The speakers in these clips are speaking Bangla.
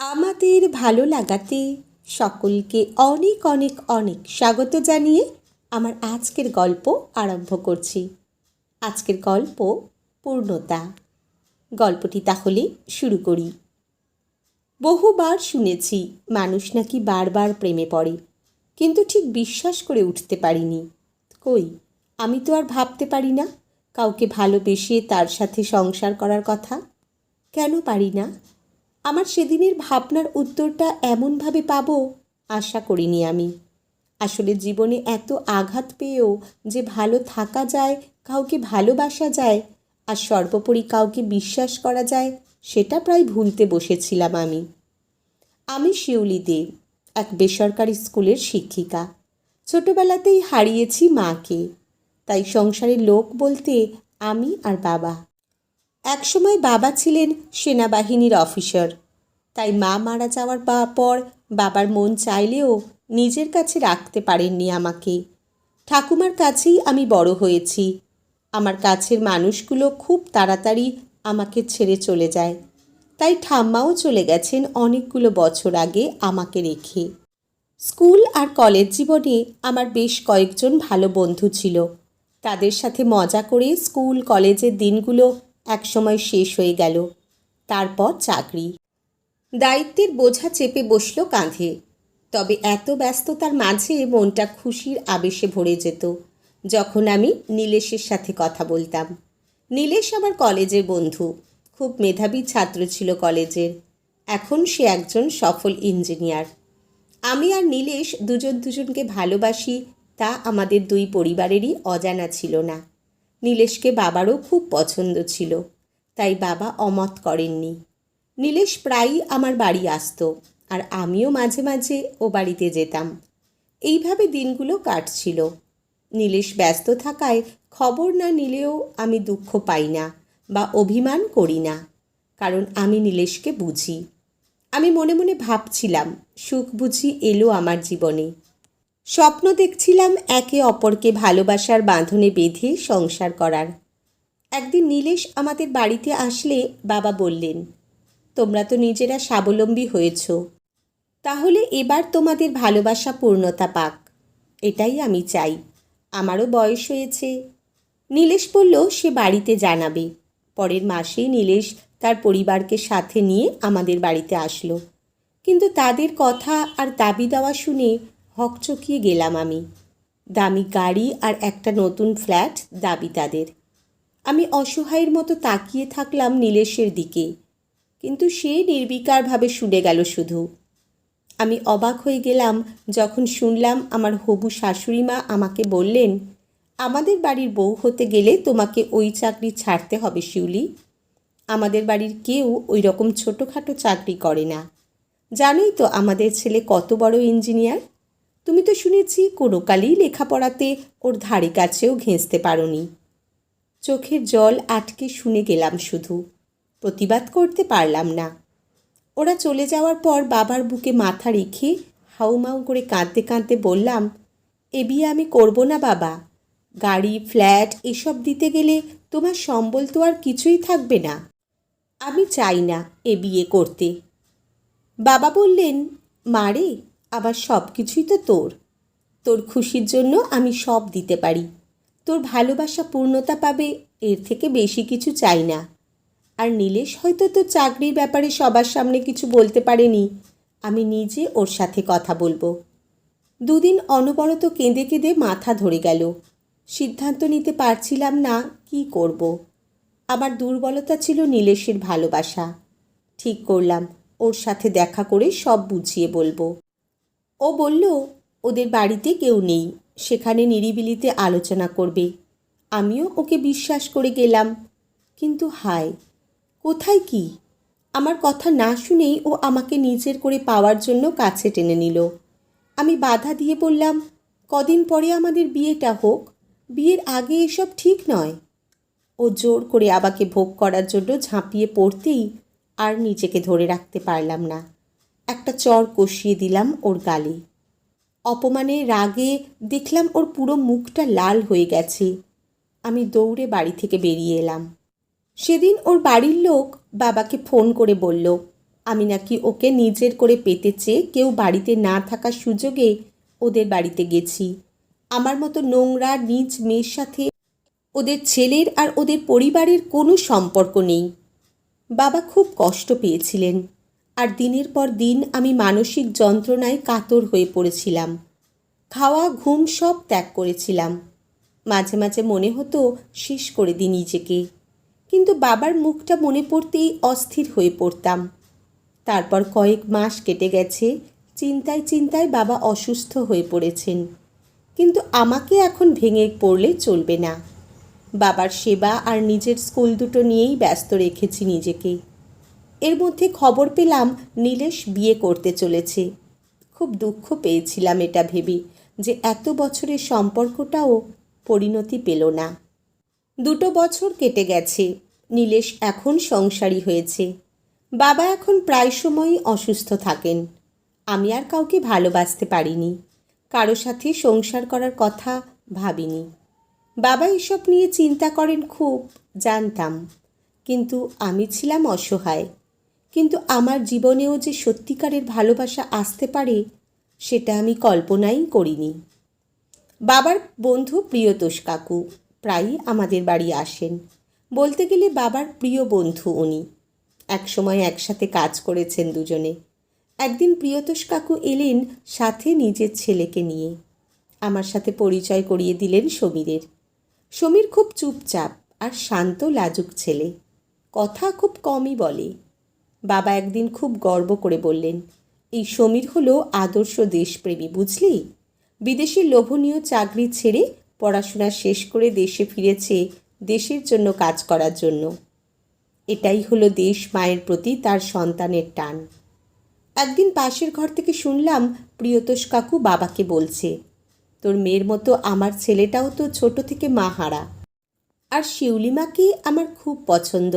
আমাদের ভালো লাগাতে সকলকে অনেক অনেক অনেক স্বাগত জানিয়ে আমার আজকের গল্প আরম্ভ করছি। আজকের গল্প পূর্ণতা। গল্পটি তাহলে শুরু করি। বহুবার শুনেছি মানুষ নাকি বারবার প্রেমে পড়ে, কিন্তু ঠিক বিশ্বাস করে উঠতে পারিনি। কই, আমি তো আর ভাবতে পারি না কাউকে ভালোবেসে তার সাথে সংসার করার কথা। কেন পারি না? আমার সেদিনের ভাবনার উত্তরটা এমনভাবে পাবো আশা করিনি আমি। আসলে জীবনে এত আঘাত পেয়েও যে ভালো থাকা যায়, কাউকে ভালোবাসা যায়, আর সর্বোপরি কাউকে বিশ্বাস করা যায়, সেটা প্রায় ভুলতে বসেছিলাম আমি শিউলি দে, এক বেসরকারি স্কুলের শিক্ষিকা। ছোটবেলাতেই হারিয়েছি মাকে, তাই সংসারের লোক বলতে আমি আর বাবা। একসময় বাবা ছিলেন সেনাবাহিনীর অফিসার, তাই মা মারা যাওয়ার পর বাবার মন চাইলেও নিজের কাছে রাখতে পারেননি আমাকে। ঠাকুমার কাছেই আমি বড় হয়েছি। আমার কাছের মানুষগুলো খুব তাড়াতাড়ি আমাকে ছেড়ে চলে যায়, তাই ঠাম্মাও চলে গেছেন অনেকগুলো বছর আগে আমাকে রেখে। স্কুল আর কলেজ জীবনে আমার বেশ কয়েকজন ভালো বন্ধু ছিল। তাদের সাথে মজা করে স্কুল কলেজের দিনগুলো একসময় শেষ হয়ে গেল। তারপর চাকরি, দায়িত্বের বোঝা চেপে বসল কাঁধে। তবে এত ব্যস্ততার মাঝে মনটা খুশির আবেশে ভরে যেত যখন আমি নীলেশের সাথে কথা বলতাম। নীলেশ আমার কলেজের বন্ধু, খুব মেধাবী ছাত্র ছিল কলেজের। এখন সে একজন সফল ইঞ্জিনিয়ার। আমি আর নীলেশ দুজনকে ভালোবাসি, তা আমাদের দুই পরিবারেরই অজানা ছিল না। নীলেশকে বাবারও খুব পছন্দ ছিল, তাই বাবা অমত করেননি। নীলেশ প্রায়ই আমার বাড়ি আসতো, আর আমিও মাঝে মাঝে ও বাড়িতে যেতাম। এইভাবে দিনগুলো কাটছিল। নীলেশ ব্যস্ত থাকায় খবর না নিলেও আমি দুঃখ পাই না বা অভিমান করি না, কারণ আমি নীলেশকে বুঝি। আমি মনে মনে ভাবছিলাম, সুখ বুঝি এলো আমার জীবনে। স্বপ্ন দেখছিলাম একে অপরকে ভালোবাসার বাঁধনে বেঁধে সংসার করার। একদিন নীলেশ আমাদের বাড়িতে আসলে বাবা বললেন, তোমরা তো নিজেরা স্বাবলম্বী হয়েছ, তাহলে এবার তোমাদের ভালোবাসা পূর্ণতা পাক। এটাই আমি চাই। আমারও বয়স হয়েছে। নীলেশ বলল সে বাড়িতে জানাবে। পরের মাসেই নীলেশ তার পরিবারকে সাথে নিয়ে আমাদের বাড়িতে আসলো। কিন্তু তাদের কথা আর দাবি দেওয়া শুনে হকচকিয়ে গেলাম আমি। দামি গাড়ি আর একটা নতুন ফ্ল্যাট দাবি তাদের। আমি অসহায়ের মতো তাকিয়ে থাকলাম নীলেশের দিকে, কিন্তু সে নির্বিকারভাবে শুনে গেল শুধু। আমি অবাক হয়ে গেলাম যখন শুনলাম আমার হবু শাশুড়িমা আমাকে বললেন, আমাদের বাড়ির বউ হতে গেলে তোমাকে ওই চাকরি ছাড়তে হবে শিউলি। আমাদের বাড়ির কেউ ওই রকম ছোটোখাটো চাকরি করে না। জানোই তো আমাদের ছেলে কত বড় ইঞ্জিনিয়ার। তুমি তো শুনেছি কোনো কালেই লেখাপড়াতে ওর ধারে কাছেও ঘেঁষতে পারোনি। চোখের জল আটকে শুনে গেলাম শুধু, প্রতিবাদ করতে পারলাম না। ওরা চলে যাওয়ার পর বাবার বুকে মাথা রেখে হাউমাউ করে কাঁদতে কাঁদতে বললাম, এ বিয়ে আমি করব না বাবা। গাড়ি ফ্ল্যাট এসব দিতে গেলে তোমার সম্বল তো আর কিছুই থাকবে না। আমি চাই না এ বিয়ে করতে। বাবা বললেন, মারে, আবার সব কিছুই তো তোর। তোর খুশির জন্য আমি সব দিতে পারি। তোর ভালোবাসা পূর্ণতা পাবে, এর থেকে বেশি কিছু চাই না। আর নীলেশ হয়তো তোর চাকরির ব্যাপারে সবার সামনে কিছু বলতে পারেনি, আমি নিজে ওর সাথে কথা বলবো। দুদিন অনবরত কেঁদে কেঁদে মাথা ধরে গেল। সিদ্ধান্ত নিতে পারছিলাম না কি করব। আমার দুর্বলতা ছিল নীলেশের ভালোবাসা। ঠিক করলাম ওর সাথে দেখা করে সব বুঝিয়ে বলবো। ও বলল ওদের বাড়িতে কেউ নেই, সেখানে নিরিবিলিতে আলোচনা করবে। আমিও ওকে বিশ্বাস করে গেলাম। কিন্তু হায়, কোথায় কি? আমার কথা না শুনেই ও আমাকে নিজের করে পাওয়ার জন্য কাছে টেনে নিল। আমি বাধা দিয়ে বললাম, কদিন পরে আমাদের বিয়েটা হোক, বিয়ের আগে এসব ঠিক নয়। ও জোর করে আমাকে ভোগ করার জন্য ঝাঁপিয়ে পড়তেই আর নিজেকে ধরে রাখতে পারলাম না। একটা চড় কষিয়ে দিলাম ওর গালে। অপমানে রাগে দেখলাম ওর পুরো মুখটা লাল হয়ে গেছে। আমি দৌড়ে বাড়ি থেকে বেরিয়ে এলাম। সেদিন ওর বাড়ির লোক বাবাকে ফোন করে বলল, আমি নাকি ওকে নিজের করে পেতে চেয়ে কেউ বাড়িতে না থাকার সুযোগে ওদের বাড়িতে গেছি। আমার মতো নোংরা নীচ মেয়ের সাথে ওদের ছেলের আর ওদের পরিবারের কোনো সম্পর্ক নেই। বাবা খুব কষ্ট পেয়েছিলেন, আর দিনের পর দিন আমি মানসিক যন্ত্রণায় কাতর হয়ে পড়েছিলাম। খাওয়া ঘুম সব ত্যাগ করেছিলাম। মাঝে মাঝে মনে হতো শেষ করে দিই নিজেকে, কিন্তু বাবার মুখটা মনে পড়তেই অস্থির হয়ে পড়তাম। তারপর কয়েক মাস কেটে গেছে। চিন্তায় চিন্তায় বাবা অসুস্থ হয়ে পড়েছেন, কিন্তু আমাকে এখন ভেঙে পড়লে চলবে না। বাবার সেবা আর নিজের স্কুল দুটো নিয়েই ব্যস্ত রেখেছি নিজেকে। এর মধ্যে খবর পেলাম নীলেশ বিয়ে করতে চলেছে। খুব দুঃখ পেয়েছিলাম এটা ভেবে যে এত বছরের সম্পর্কটাও পরিণতি পেল না। 2 বছর কেটে গেছে। নীলেশ এখন সংসারী হয়েছে। বাবা এখন প্রায় সময়ই অসুস্থ থাকেন। আমি আর কাউকে ভালোবাসতে পারিনি, কারো সাথে সংসার করার কথা ভাবিনি। বাবা এসব নিয়ে চিন্তা করেন খুব, জানতাম, কিন্তু আমি ছিলাম অসহায়। কিন্তু আমার জীবনেও যে সত্যিকারের ভালোবাসা আসতে পারে সেটা আমি কল্পনাই করিনি। বাবার বন্ধু প্রিয়তোষ কাকু প্রায়ই আমাদের বাড়ি আসেন। বলতে গেলে বাবার প্রিয় বন্ধু উনি। একসময় একসাথে কাজ করেছেন দুজনে। একদিন প্রিয়তোষ কাকু এলেন সাথে নিজের ছেলেকে নিয়ে। আমার সাথে পরিচয় করিয়ে দিলেন সমীরের। সমীর খুব চুপচাপ আর শান্ত লাজুক ছেলে, কথা খুব কমই বলে। বাবা একদিন খুব গর্ব করে বললেন, এই সমীর হলো আদর্শ দেশপ্রেমী, বুঝলি? বিদেশের লোভনীয় চাকরি ছেড়ে পড়াশোনা শেষ করে দেশে ফিরেছে দেশের জন্য কাজ করার জন্য। এটাই হলো দেশ মায়ের প্রতি তার সন্তানের টান। একদিন পাশের ঘর থেকে শুনলাম প্রিয়তোষ কাকু বাবাকে বলছে, তোর মেয়ের মতো আমার ছেলেটাও তো ছোট থেকে মা হারা। আর শিউলিমাকে আমার খুব পছন্দ।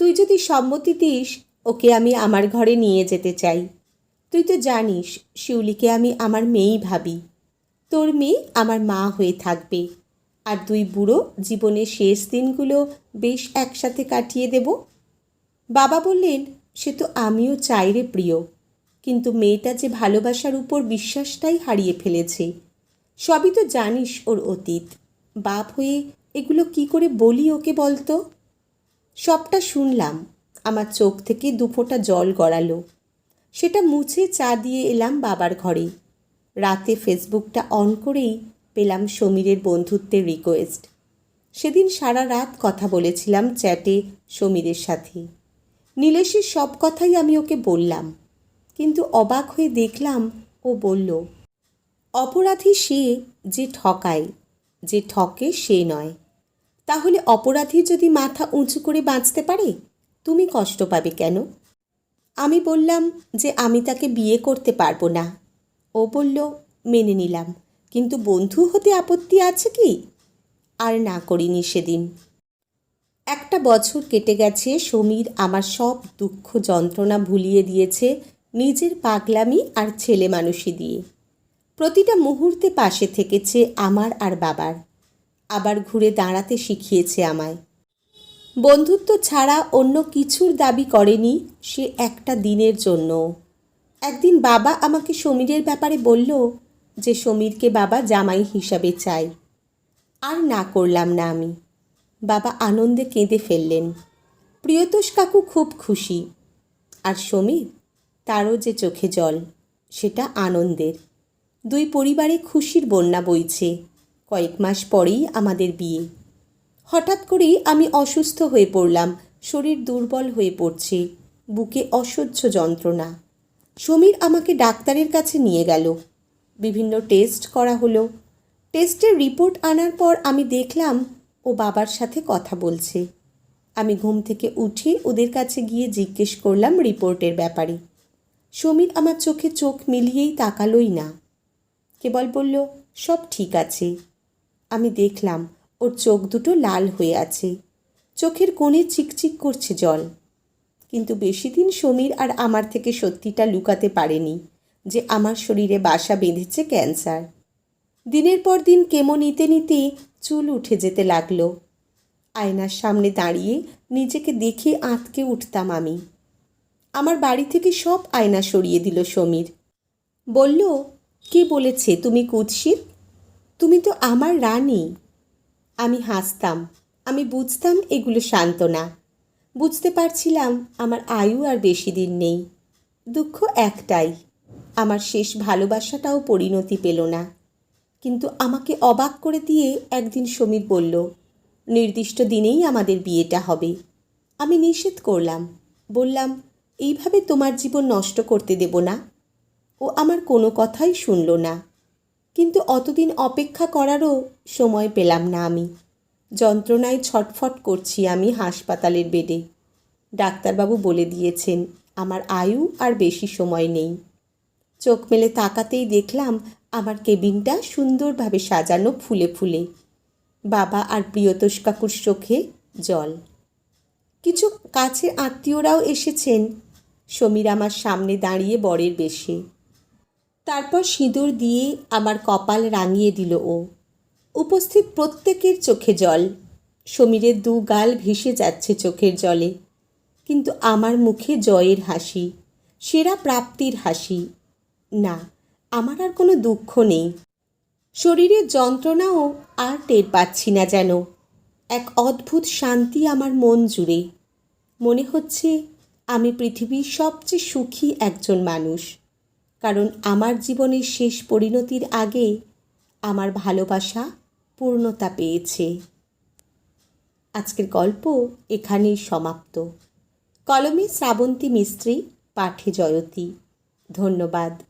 তুই যদি সম্মতি দিস ওকে আমি আমার ঘরে নিয়ে যেতে চাই। তুই তো জানিস শিউলিকে আমি আমার মেয়েই ভাবি। তোর মেয়ে আমার মা হয়ে থাকবে, আর 2 বুড়ো জীবনের শেষ দিনগুলো বেশ একসাথে কাটিয়ে দেব। বাবা বললেন, সে তো আমিও চাই রে প্রিয়, কিন্তু মেয়েটা যে ভালোবাসার উপর বিশ্বাসটাই হারিয়ে ফেলেছে। সবই তো জানিস ওর অতীত। বাপ হয়ে এগুলো কি করে বলি ওকে বলতো? সবটা শুনলাম, আমার চোখ থেকে 2 ফোঁটা জল গড়ালো। সেটা মুছে চা দিয়ে এলাম বাবার ঘরে। রাতে ফেসবুকটা অন করেই পেলাম সমীরের বন্ধুত্বের রিকোয়েস্ট। সেদিন সারা রাত কথা বলেছিলাম চ্যাটে সমীরের সাথে। নীলেশের সব কথাই আমি ওকে বললাম, কিন্তু অবাক হয়ে দেখলাম ও বলল, অপরাধী সে যে ঠকায়, যে ঠকে সে নয়। তাহলে অপরাধী যদি মাথা উঁচু করে বাঁচতে পারে, তুমি কষ্ট পাবে কেন? আমি বললাম যে আমি তাকে বিয়ে করতে পারবো না। ও বলল, মেনে নিলাম, কিন্তু বন্ধু হতে আপত্তি আছে কি? আর না করিনি সেদিন। 1 বছর কেটে গেছে। সমীর আমার সব দুঃখ যন্ত্রণা ভুলিয়ে দিয়েছে নিজের পাগলামি আর ছেলে মানুষই দিয়ে। প্রতিটা মুহূর্তে পাশে থেকেছে আমার আর বাবার। আবার ঘুরে দাঁড়াতে শিখিয়েছে আমায়। বন্ধুত্ব ছাড়া অন্য কিছুর দাবি করেনি সে একটা দিনের জন্য। একদিন বাবা আমাকে সমীরের ব্যাপারে বলল যে সমীরকে বাবা জামাই হিসাবে চায়। আর না করলাম না আমি। বাবা আনন্দে কেঁদে ফেললেন। প্রিয়তোষ কাকু খুব খুশি, আর সমীর, তারও যে চোখে জল, সেটা আনন্দের। 2 পরিবারে খুশির বন্যা বইছে। কয়েক মাস পরেই আমাদের বিয়ে। হঠাৎ করেই আমি অসুস্থ হয়ে পড়লাম। শরীর দুর্বল হয়ে পড়ছে, বুকে অসহ্য যন্ত্রণা। সমীর আমাকে ডাক্তারের কাছে নিয়ে গেল। বিভিন্ন টেস্ট করা হলো। টেস্টের রিপোর্ট আনার পর আমি দেখলাম ও বাবার সাথে কথা বলছে। আমি ঘুম থেকে উঠে ওদের কাছে গিয়ে জিজ্ঞেস করলাম রিপোর্টের ব্যাপারে। সমীর আমার চোখে চোখ মিলিয়েই তাকালোই না, কেবল বলল, সব ঠিক আছে। আমি দেখলাম ওর চোখ দুটো লাল হয়ে আছে, চোখের কোণে চিকচিক করছে জল। কিন্তু বেশি দিন সমীর আর আমার থেকে সত্যিটা লুকাতে পারেনি যে আমার শরীরে বাসা বেঁধেছে ক্যান্সার। দিনের পর দিন কেমো নিতে নিতে চুল উঠে যেতে লাগলো। আয়নার সামনে দাঁড়িয়ে নিজেকে দেখে আঁতকে উঠতাম আমি। আমার বাড়ি থেকে সব আয়না সরিয়ে দিল সমীর। বলল, কে বলেছে তুমি কুৎসিত? তুমি তো আমার রানী। আমি হাসতাম। আমি বুঝতাম এগুলো সান্ত্বনা। বুঝতে পারছিলাম আমার আয়ু আর বেশি দিন নেই। দুঃখ একটাই, আমার শেষ ভালোবাসাটাও পরিণতি পেল না। কিন্তু আমাকে অবাক করে দিয়ে একদিন সমীর বলল, নির্দিষ্ট দিনেই আমাদের বিয়েটা হবে। আমি নিষেধ করলাম, বললাম, এইভাবে তোমার জীবন নষ্ট করতে দেব না। ও আমার কোনো কথাই শুনল না। কিন্তু অতদিন অপেক্ষা করারও সময় পেলাম না আমি। যন্ত্রণায় ছটফট করছি আমি হাসপাতালের বেডে। ডাক্তারবাবু বলে দিয়েছেন আমার আয়ু আর বেশি সময় নেই। চোখ মেলে তাকাতেই দেখলাম আমার কেবিনটা সুন্দরভাবে সাজানো ফুলে ফুলে। বাবা আর প্রিয়তোষ কাকুর চোখে জল। কিছু কাছের আত্মীয়রাও এসেছেন। সমীর আমার সামনে দাঁড়িয়ে বরের বেশে। তারপর সিঁদুর দিয়ে আমার কপাল রাঙিয়ে দিল ও। উপস্থিত প্রত্যেকের চোখে জল। সমীরের দু গাল ভেসে যাচ্ছে চোখের জলে। কিন্তু আমার মুখে জয়ের হাসি, সেরা প্রাপ্তির হাসি। না, আমার আর কোনো দুঃখ নেই। শরীরের যন্ত্রণাও আর টের পাচ্ছি না যেন। এক অদ্ভুত শান্তি আমার মন জুড়ে। মনে হচ্ছে আমি পৃথিবীর সবচেয়ে সুখী একজন মানুষ। কারণ আমার জীবনের শেষ পরিণতির আগে আমার ভালোবাসা পূর্ণতা পেয়েছে। আজকের গল্প এখানেই সমাপ্ত। কলমে শ্রাবন্তী মিস্ত্রি, পাঠে জয়তী। ধন্যবাদ।